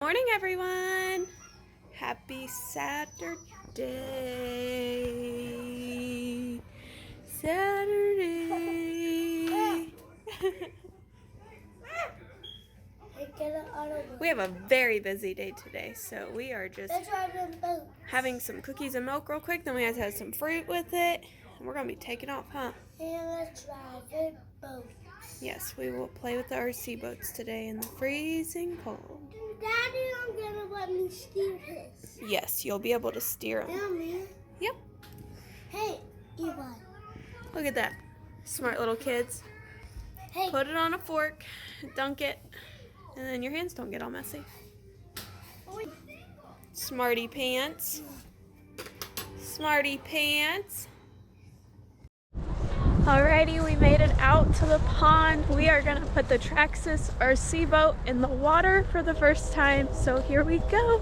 Morning, everyone. Happy Saturday. We have a very busy day today, so we are just having some cookies and milk real quick. Then we have to have some fruit with it. And we're going to be taking off, huh? And let's drive boats. Yes, we will play with the RC boats today in the freezing cold. Daddy, I'm gonna let me steer this. Yes, you'll be able to steer them. Mommy. Yep. Hey, Eli. Look at that. Smart little kids. Hey. Put it on a fork, dunk it, and then your hands don't get all messy. Smarty pants. Smarty pants. Alrighty, we made it out to the pond. We are gonna put the Traxxas RC boat in the water for the first time, so here we go.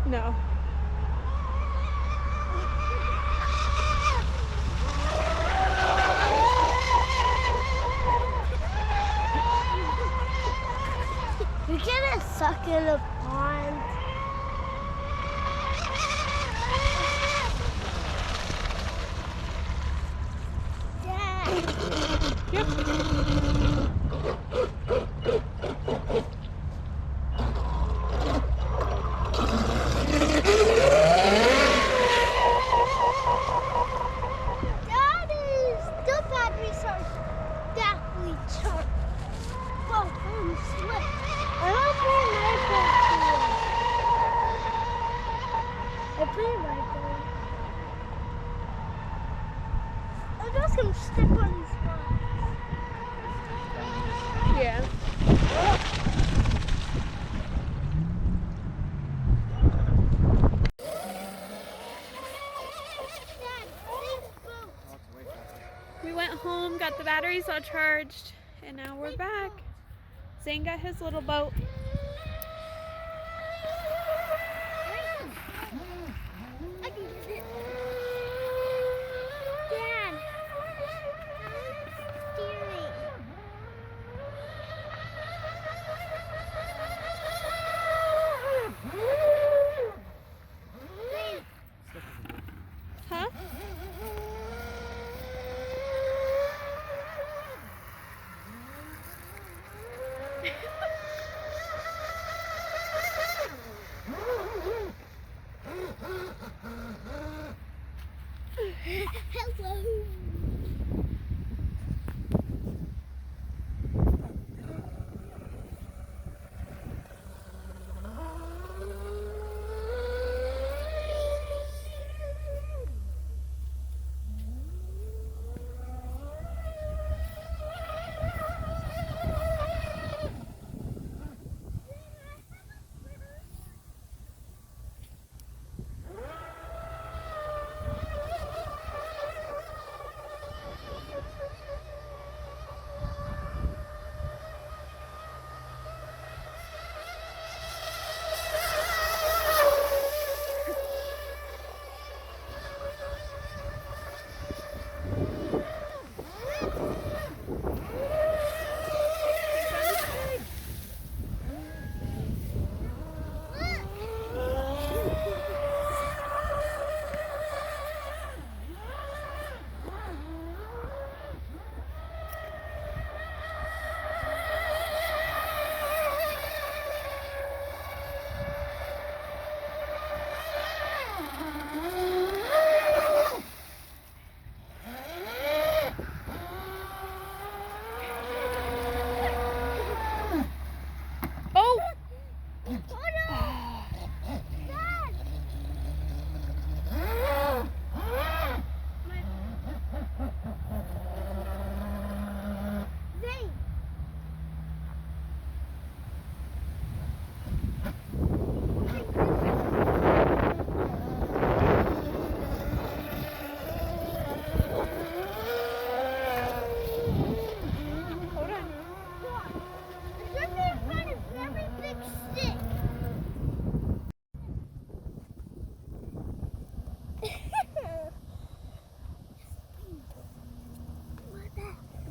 No. We get stuck in a pond. Dad. Yep. I'm just gonna step on his spot. Yeah. We went home, got the batteries all charged, and now we're back. Zane got his little boat. I can get it. Dad. Steering. Huh?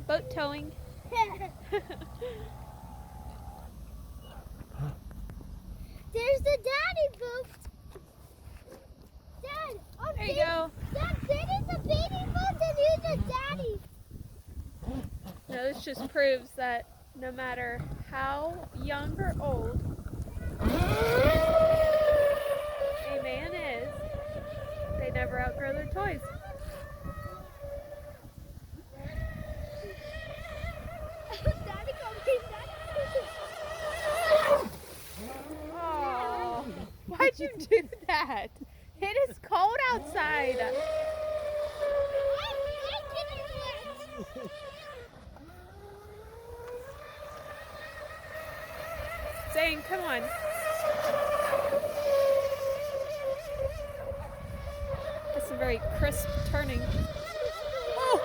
Boat towing. There's the daddy boat. Dad, there you go. Dad, that is a baby boat and here's the daddy. No, this just proves that no matter how young or old a man is, they never outgrow their toys. Daddy, come here, Daddy. Oh, why'd you do that? It is cold outside. Zane, come on. That's a very crisp turning. Oh!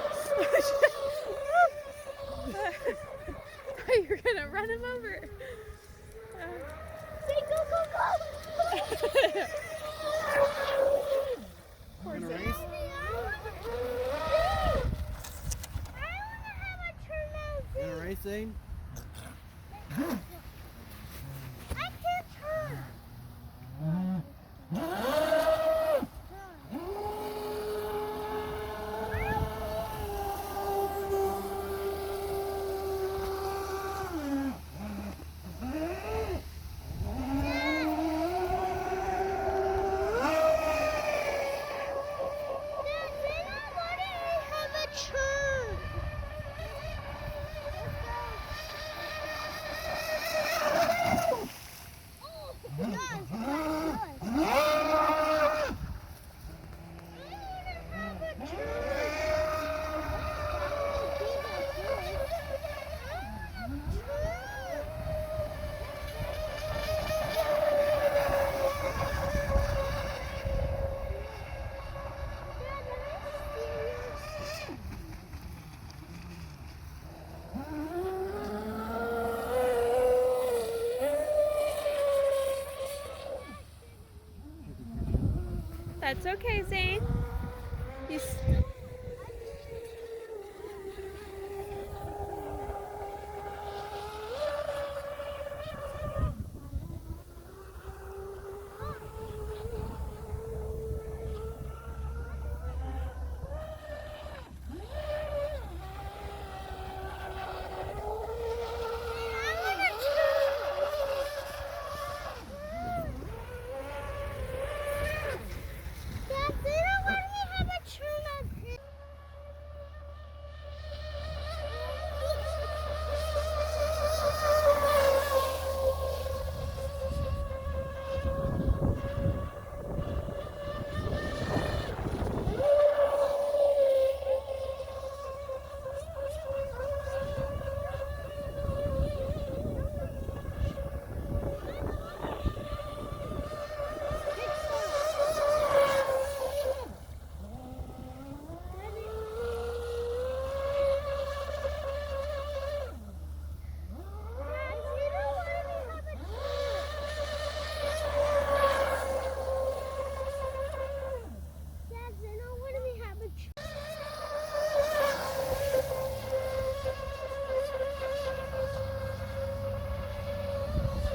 You're gonna run him over. Say go, go, go! Poor Gonna Zane. race? I want to have a turn. Gonna race, Zane? I can't turn. That's okay, Zane.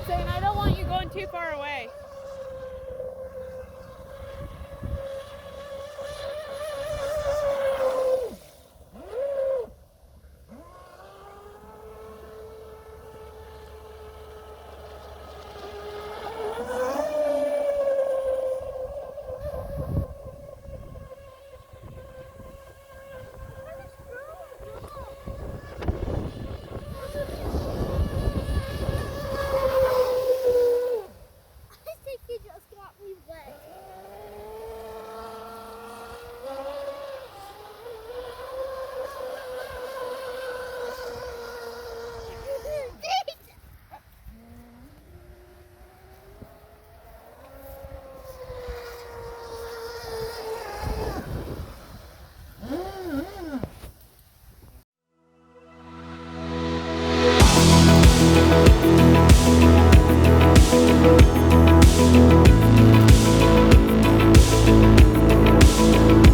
Zane, I don't want you going too far away.